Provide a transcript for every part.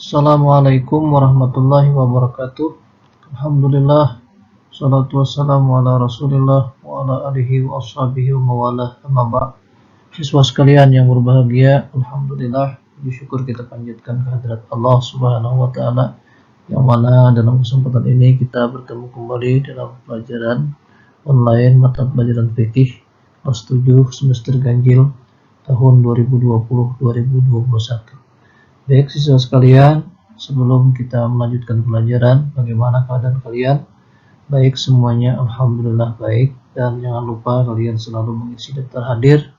Assalamualaikum warahmatullahi wabarakatuh. Alhamdulillah, salatu wassalamu ala rasulillah wa ala alihi wa ashabihi wa mawalah, amma ba'd. Siswa sekalian yang berbahagia, Alhamdulillah, bersyukur kita panjatkan kehadirat Allah subhanahu wa ta'ala, yang mana dalam kesempatan ini kita bertemu kembali dalam pelajaran online mata pelajaran fikih kelas 7 semester ganjil tahun 2020-2021. Baik siswa sekalian, sebelum kita melanjutkan pelajaran, bagaimana keadaan kalian? Baik semuanya, Alhamdulillah baik. Dan jangan lupa kalian selalu mengisi daftar hadir,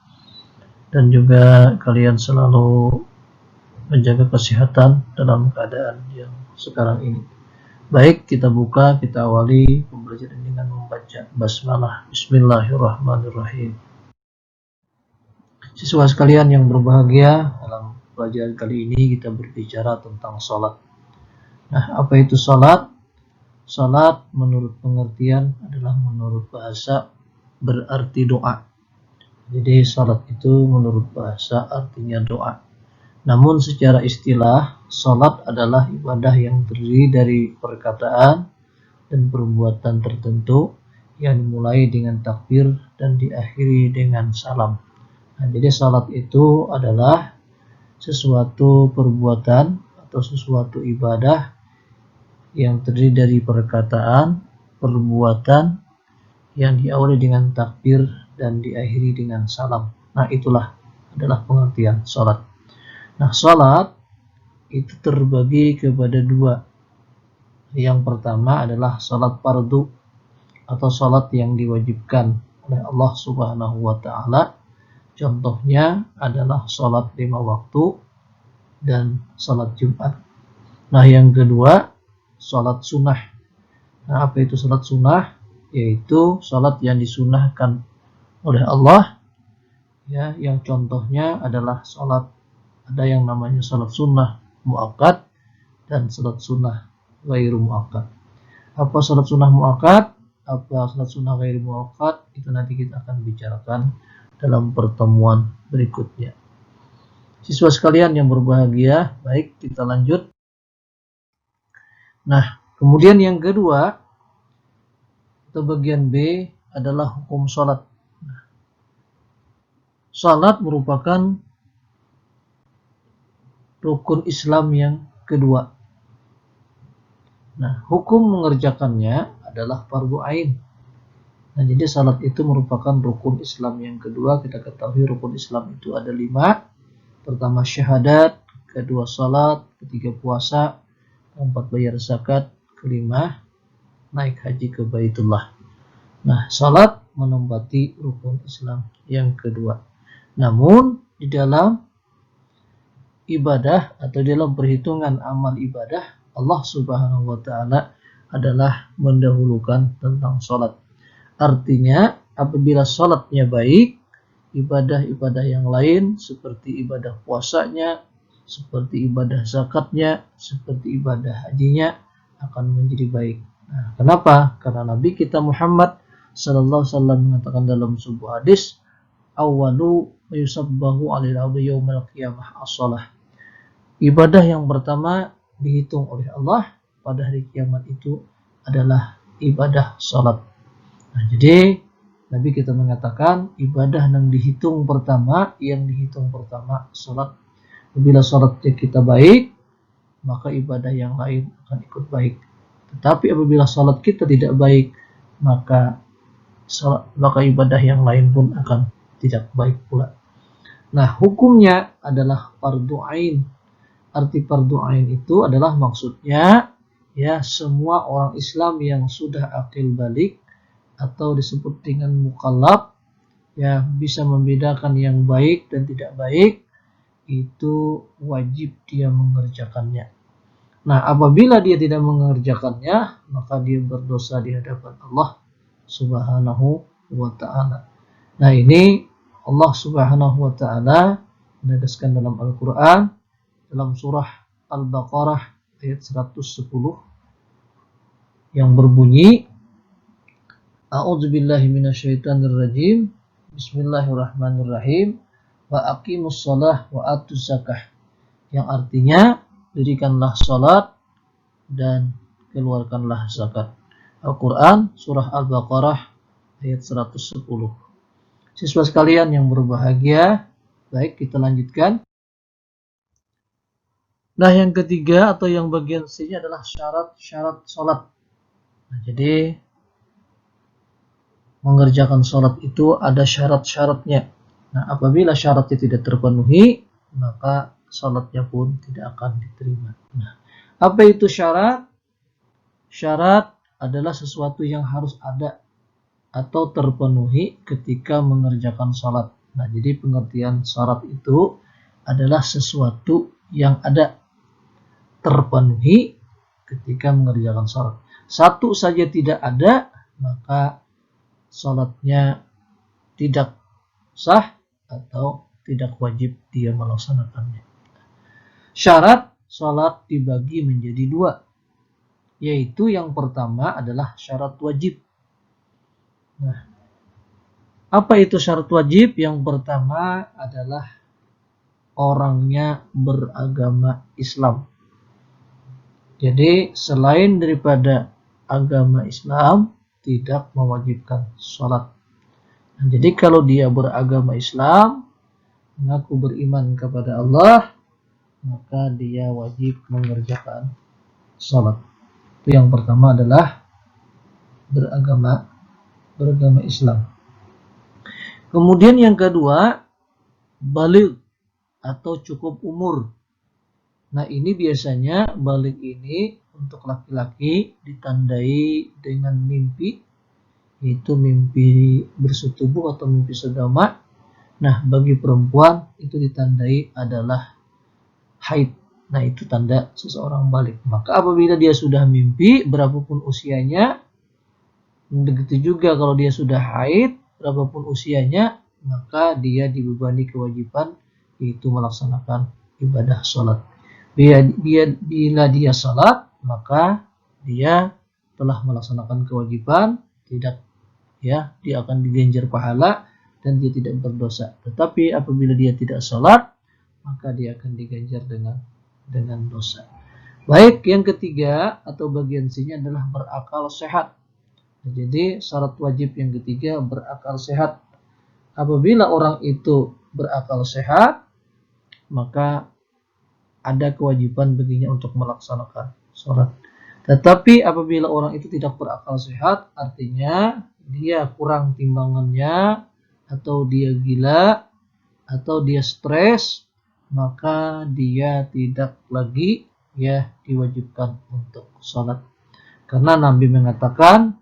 dan juga kalian selalu menjaga kesehatan dalam keadaan yang sekarang ini. Baik, kita awali pembelajaran dengan membaca basmalah. Bismillahirrahmanirrahim. Siswa sekalian yang berbahagia, dalam pelajaran kali ini kita berbicara tentang salat. Nah, apa itu salat? Salat menurut pengertian adalah menurut bahasa berarti doa. Jadi salat itu menurut bahasa artinya doa. Namun secara istilah, salat adalah ibadah yang terdiri dari perkataan dan perbuatan tertentu yang dimulai dengan takbir dan diakhiri dengan salam. Nah, jadi salat itu adalah sesuatu perbuatan atau sesuatu ibadah yang terdiri dari perkataan, perbuatan yang diawali dengan takbir dan diakhiri dengan salam. Nah, itulah adalah pengertian salat. Nah, salat itu terbagi kepada dua. Yang pertama adalah salat fardu atau salat yang diwajibkan oleh Allah Subhanahu wa ta'ala. Contohnya adalah salat 5 waktu dan salat Jumat. Nah, yang kedua, salat sunnah. Nah, apa itu salat sunnah? Yaitu salat yang disunahkan oleh Allah, ya, yang contohnya adalah salat, ada yang namanya salat sunnah muakkad dan salat sunnah ghairu muakkad. Apa salat sunnah muakkad? Apa salat sunnah ghairu muakkad? Itu nanti kita akan bicarakan dalam pertemuan berikutnya. Siswa sekalian yang berbahagia, baik kita lanjut. Nah, kemudian yang kedua atau bagian B adalah hukum salat. Salat merupakan rukun Islam yang kedua. Nah, hukum mengerjakannya adalah fardu ain. Nah, jadi salat itu merupakan rukun Islam yang kedua. Kita ketahui rukun Islam itu ada 5. Pertama syahadat, kedua salat, ketiga puasa, keempat bayar zakat, kelima naik haji ke Baitullah. Nah, salat menempati rukun Islam yang kedua. Namun di dalam ibadah atau dalam perhitungan amal ibadah, Allah Subhanahu wa ta'ala adalah mendahulukan tentang salat. Artinya, apabila salatnya baik, ibadah-ibadah yang lain seperti ibadah puasanya, seperti ibadah zakatnya, seperti ibadah hajinya akan menjadi baik. Nah, kenapa? Karena Nabi kita Muhammad sallallahu alaihi wasallam mengatakan dalam sebuah hadis, "Awwalu yusabbahu 'alal 'abdi yaumil qiyamah as-shalah." Ibadah yang pertama dihitung oleh Allah pada hari kiamat itu adalah ibadah salat. Nah, jadi Nabi kita mengatakan ibadah yang dihitung pertama salat. Apabila salatnya kita baik, maka ibadah yang lain akan ikut baik. Tetapi apabila salat kita tidak baik, maka ibadah yang lain pun akan tidak baik pula. Nah, hukumnya adalah fardu ain. Arti fardu ain itu adalah maksudnya, ya, semua orang Islam yang sudah akil balik atau disebut dengan mukallaf, ya, bisa membedakan yang baik dan tidak baik, itu wajib dia mengerjakannya. Nah, apabila dia tidak mengerjakannya, maka dia berdosa di hadapan Allah Subhanahu wa ta'ala. Nah, ini Allah Subhanahu wa ta'ala menegaskan dalam Al-Quran, dalam surah Al-Baqarah ayat 110 yang berbunyi, A'udzubillahi minasyaitonirrajim. Bismillahirrahmanirrahim. Wa aqimus shalah wa atuz zakah. Yang artinya, dirikanlah salat dan keluarkanlah zakat. Al-Quran surah Al-Baqarah ayat 110. Siswa sekalian yang berbahagia, baik kita lanjutkan. Nah, yang ketiga atau yang bagian C-nya adalah syarat-syarat salat. Nah, jadi mengerjakan salat itu ada syarat-syaratnya. Nah, apabila syaratnya tidak terpenuhi, maka salatnya pun tidak akan diterima. Nah, apa itu syarat? Syarat adalah sesuatu yang harus ada atau terpenuhi ketika mengerjakan salat. Nah, jadi pengertian syarat itu adalah sesuatu yang ada, terpenuhi ketika mengerjakan salat. Satu saja tidak ada, maka salatnya tidak sah atau tidak wajib dia melaksanakannya. Syarat salat dibagi menjadi dua, yaitu yang pertama adalah syarat wajib. Nah, apa itu syarat wajib? Yang pertama adalah orangnya beragama Islam. Jadi selain daripada agama Islam tidak mewajibkan sholat. Nah, jadi kalau dia beragama Islam, mengaku beriman kepada Allah, maka dia wajib mengerjakan sholat. Itu yang pertama adalah beragama Islam. Kemudian yang kedua, baligh atau cukup umur. Nah, ini biasanya baligh ini untuk laki-laki ditandai dengan mimpi, yaitu mimpi bersetubuh atau mimpi sodama. Nah, bagi perempuan itu ditandai adalah haid. Nah, itu tanda seseorang baligh. Maka apabila dia sudah mimpi, berapapun usianya, begitu juga kalau dia sudah haid, berapapun usianya, maka dia dibebani kewajiban yaitu melaksanakan ibadah sholat. Bila dia salat, maka dia telah melaksanakan kewajiban, tidak ya, dia akan diganjar pahala dan dia tidak berdosa. Tetapi apabila dia tidak salat, maka dia akan diganjar dengan dosa. Baik, yang ketiga atau bagian C-nya adalah berakal sehat. Jadi syarat wajib yang ketiga berakal sehat. Apabila orang itu berakal sehat, maka ada kewajiban baginya untuk melaksanakan sholat. Tetapi apabila orang itu tidak berakal sehat, artinya dia kurang timbangannya, atau dia gila, atau dia stres, maka dia tidak lagi ya diwajibkan untuk sholat. Karena Nabi mengatakan,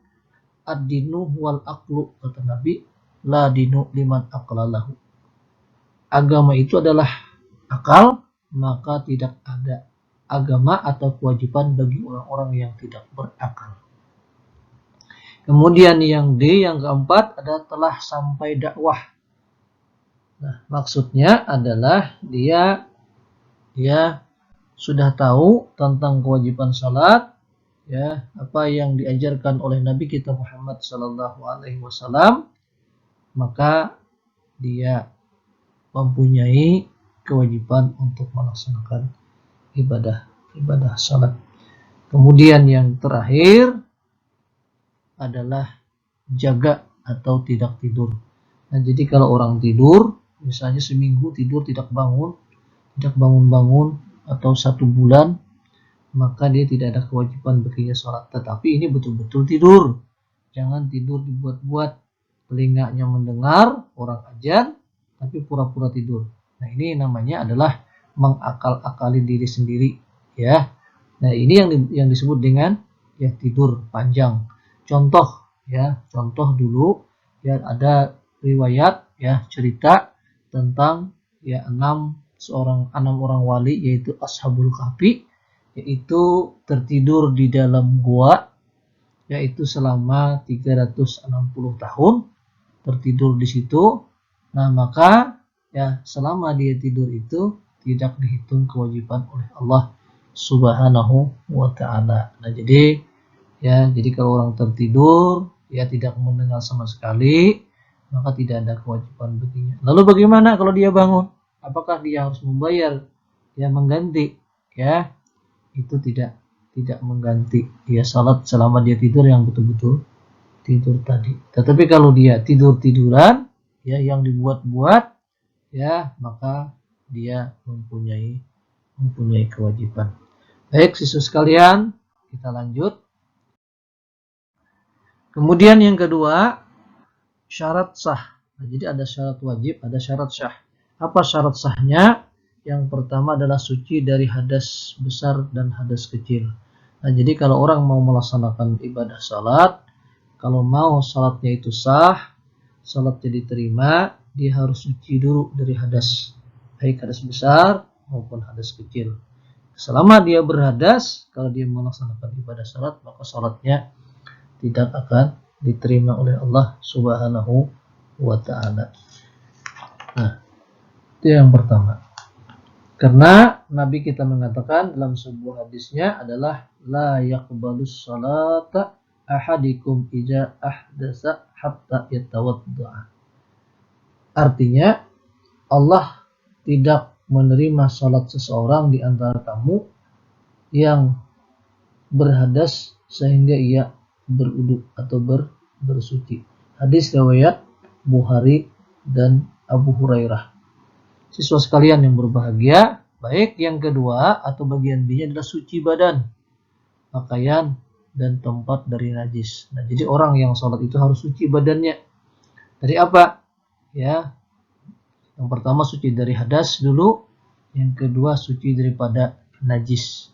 ad-dinu wal aqlu, kata Nabi, la dinu liman aqlalahu. Agama itu adalah akal, maka tidak ada agama atau kewajiban bagi orang-orang yang tidak berakal. Kemudian yang D, yang keempat adalah telah sampai dakwah. Nah, maksudnya adalah dia sudah tahu tentang kewajiban salat, ya, apa yang diajarkan oleh Nabi kita Muhammad sallallahu alaihi wasallam, maka dia mempunyai kewajiban untuk melaksanakan ibadah salat. Kemudian yang terakhir adalah jaga atau tidak tidur. Nah, jadi kalau orang tidur, misalnya seminggu tidur tidak bangun-bangun atau 1 bulan, maka dia tidak ada kewajiban baginya sholat. Tetapi ini betul-betul tidur. Jangan tidur dibuat-buat, telinganya mendengar orang azan tapi pura-pura tidur. Nah, ini namanya adalah mengakal-akali diri sendiri, ya. Nah, ini yang disebut dengan ya tidur panjang. Contoh dulu ya, ada riwayat ya, cerita tentang ya 6 orang wali, yaitu Ashabul Kahfi, yaitu tertidur di dalam gua, yaitu selama 360 tahun tertidur di situ. Nah, maka ya selama dia tidur itu tidak dihitung kewajiban oleh Allah Subhanahu wa ta'ala. Nah, jadi kalau orang tertidur ya tidak mendengar sama sekali, maka tidak ada kewajiban baginya. Lalu bagaimana kalau dia bangun? Apakah dia harus membayar ya, mengganti ya itu tidak mengganti dia salat selama dia tidur yang betul-betul tidur tadi. Tetapi kalau dia tidur-tiduran ya yang dibuat-buat ya maka dia mempunyai kewajiban. Baik siswa sekalian, kita lanjut. Kemudian yang kedua, syarat sah. Nah, jadi ada syarat wajib, ada syarat sah. Apa syarat sahnya? Yang pertama adalah suci dari hadas besar dan hadas kecil. Nah, jadi kalau orang mau melaksanakan ibadah salat, kalau mau salatnya itu sah, salatnya diterima, dia harus suci dulu dari hadas, baik hadas besar maupun hadas kecil. Selama dia berhadas, kalau dia melaksanakan ibadah salat, maka salatnya tidak akan diterima oleh Allah Subhanahu wa ta'ala. Nah, itu yang pertama. Karena Nabi kita mengatakan dalam sebuah hadisnya adalah la yaqbalus salata ahadikum idza ahdasa hatta yatawadda. Artinya Allah tidak menerima salat seseorang di antara kamu yang berhadas sehingga ia berwudu atau bersuci. Hadis riwayat Bukhari dan Abu Hurairah. Siswa sekalian yang berbahagia, baik yang kedua atau bagian B-nya adalah suci badan, pakaian dan tempat dari najis. Nah, jadi orang yang sholat itu harus suci badannya. Dari apa? Ya, yang pertama suci dari hadas dulu, yang kedua suci daripada najis.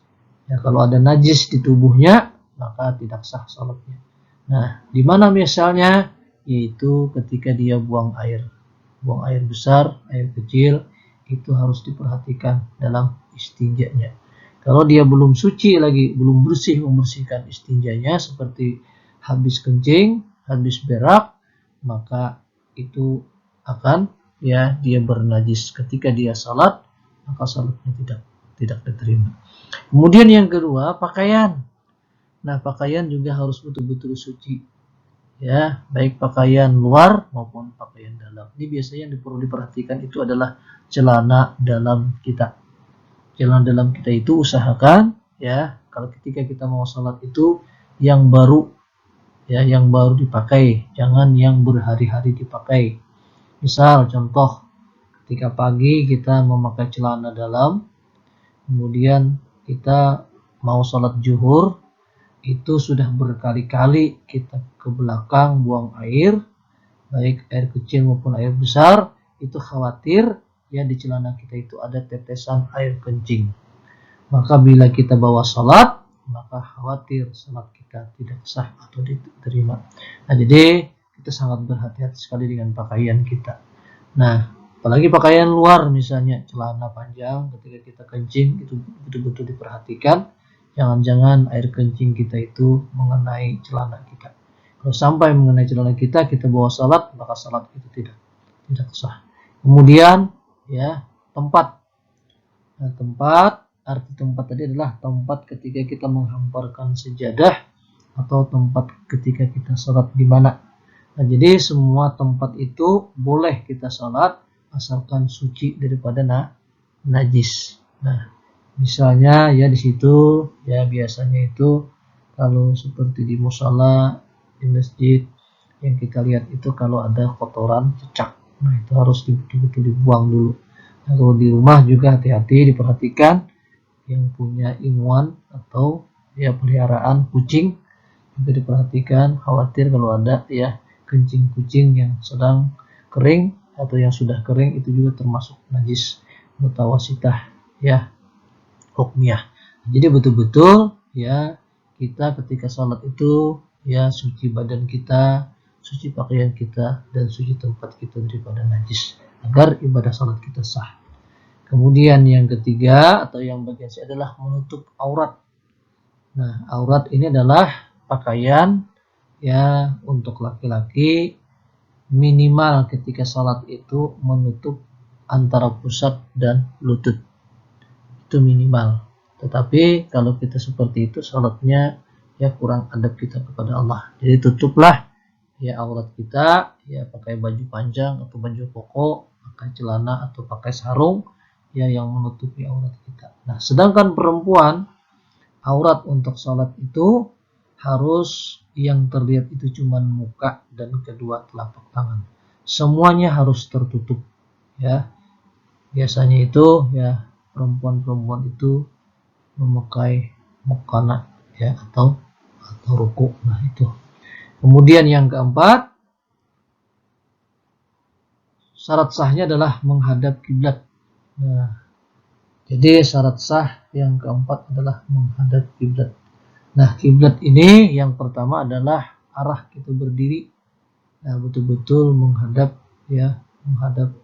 Ya, kalau ada najis di tubuhnya, maka tidak sah sholatnya. Nah, di mana misalnya? Yaitu ketika dia buang air besar, air kecil, itu harus diperhatikan dalam istinjanya. Kalau dia belum suci lagi, belum bersih membersihkan istinjanya seperti habis kencing, habis berak, maka itu akan ya dia bernajis. Ketika dia salat, maka salatnya tidak diterima. Kemudian yang kedua, pakaian. Nah, pakaian juga harus betul-betul suci. Ya, baik pakaian luar maupun pakaian dalam. Ini biasanya yang perlu diperhatikan itu adalah celana dalam kita. Celana dalam kita itu usahakan ya, kalau ketika kita mau sholat itu yang baru ya, yang baru dipakai, jangan yang berhari-hari dipakai. Misal contoh, ketika pagi kita memakai celana dalam, kemudian kita mau sholat zuhur, itu sudah berkali-kali kita ke belakang buang air, baik air kecil maupun air besar, itu khawatir ya di celana kita itu ada tetesan air kencing. Maka bila kita bawa salat, maka khawatir salat kita tidak sah atau diterima. Nah, jadi kita sangat berhati-hati sekali dengan pakaian kita. Nah, apalagi pakaian luar misalnya celana panjang, ketika kita kencing itu betul-betul diperhatikan. Jangan-jangan air kencing kita itu mengenai celana kita. Kalau sampai mengenai celana kita bawa salat, maka salat itu tidak sah. Kemudian ya tempat. Nah, tempat, arti tempat tadi adalah tempat ketika kita menghamparkan sejadah atau tempat ketika kita salat di mana. Nah, jadi semua tempat itu boleh kita salat asalkan suci daripada najis. Nah, misalnya ya di situ ya biasanya itu kalau seperti di musala, di masjid yang kita lihat itu kalau ada kotoran cecak, nah itu harus betul-betul dibuang dulu. Nah, kalau di rumah juga hati-hati diperhatikan yang punya imuan atau ya peliharaan kucing juga diperhatikan, khawatir kalau ada ya kencing kucing yang sedang kering atau yang sudah kering itu juga termasuk najis mutawasitah ya hukmiyah. Jadi betul-betul ya kita ketika sholat itu ya suci badan kita, suci pakaian kita, dan suci tempat kita daripada najis agar ibadah sholat kita sah. Kemudian yang ketiga atau yang bagian C adalah menutup aurat. Nah, aurat ini adalah pakaian ya untuk laki-laki minimal ketika sholat itu menutup antara pusat dan lutut. Itu minimal. Tetapi kalau kita seperti itu salatnya ya kurang adab kita kepada Allah. Jadi tutuplah ya aurat kita ya pakai baju panjang atau baju koko, pakai celana atau pakai sarung ya yang menutupi aurat kita. Nah, sedangkan perempuan aurat untuk sholat itu harus yang terlihat itu cuma muka dan kedua telapak tangan. Semuanya harus tertutup, ya. Biasanya itu ya perempuan-perempuan itu memakai mukana, ya, atau ruku. Nah, itu. Kemudian yang keempat, syarat sahnya adalah menghadap kiblat. Nah, jadi syarat sah yang keempat adalah menghadap kiblat. Nah, kiblat ini yang pertama adalah arah kita berdiri. Nah, betul-betul menghadap, ya, menghadap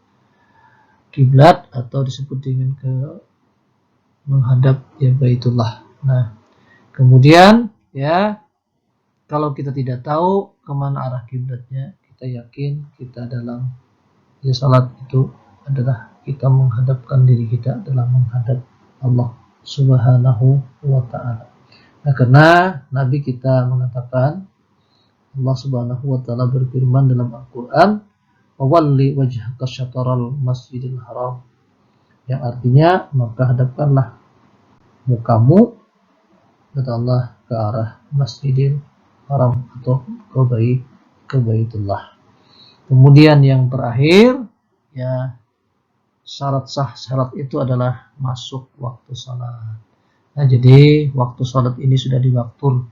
kiblat atau disebut dengan menghadap, ya, Baitullah. Nah, kemudian, ya, kalau kita tidak tahu kemana arah kiblatnya, kita yakin kita dalam, ya, salat itu adalah kita menghadapkan diri kita adalah menghadap Allah Subhanahu wa ta'ala. Nah, karena Nabi kita mengatakan, Allah Subhanahu wa ta'ala berfirman dalam Al-Quran, "Wawalli wajhaka syatral masjidil haram", yang artinya maka hadapkanlah mukamu, kata Allah, ke arah Masjidil Haram atau ke Baitullah. Kemudian yang terakhir, ya, syarat itu adalah masuk waktu salat. Nah, jadi waktu salat ini sudah diwaktur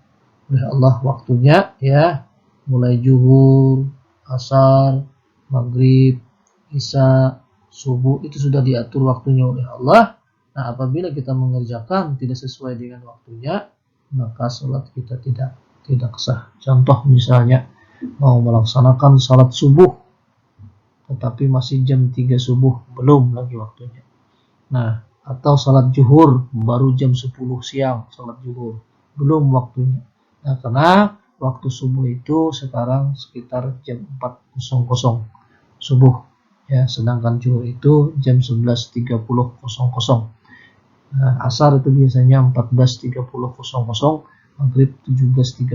oleh Allah waktunya, ya, mulai zuhur, asar, maghrib, isya, subuh itu sudah diatur waktunya oleh Allah. Nah, apabila kita mengerjakan tidak sesuai dengan waktunya, maka salat kita tidak sah. Contoh misalnya mau melaksanakan salat subuh tetapi masih jam 3 subuh, belum lagi waktunya. Nah, atau salat zuhur baru jam 10 siang, salat zuhur belum waktunya. Nah, karena waktu subuh itu sekarang sekitar jam 4.00 subuh, ya, sedangkan zuhur itu jam 11.30. Nah, asar itu biasanya 14.30, maghrib 17.30,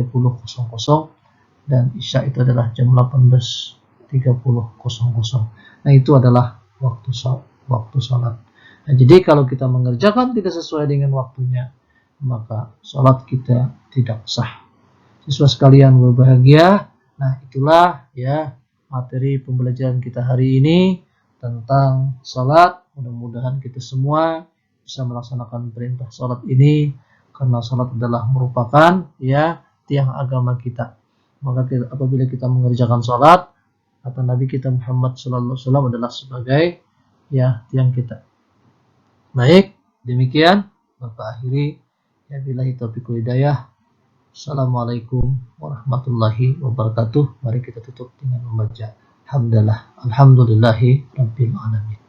dan isya itu adalah jam 18.30. Nah, itu adalah waktu salat. Nah, jadi kalau kita mengerjakan tidak sesuai dengan waktunya, maka salat kita tidak sah. Siswa sekalian berbahagia, nah itulah, ya, materi pembelajaran kita hari ini tentang salat. Mudah-mudahan kita semua bisa melaksanakan perintah salat ini, karena salat adalah merupakan, ya, tiang agama kita. Maka apabila kita mengerjakan salat, kata Nabi kita Muhammad sallallahu alaihi wasallam adalah sebagai, ya, tiang kita. Baik, demikian Bapak akhiri, ya, billahi taufiq wal hidayah. Assalamualaikum warahmatullahi wabarakatuh. Mari kita tutup dengan membaca hamdalah alhamdulillahi rabbil alamin.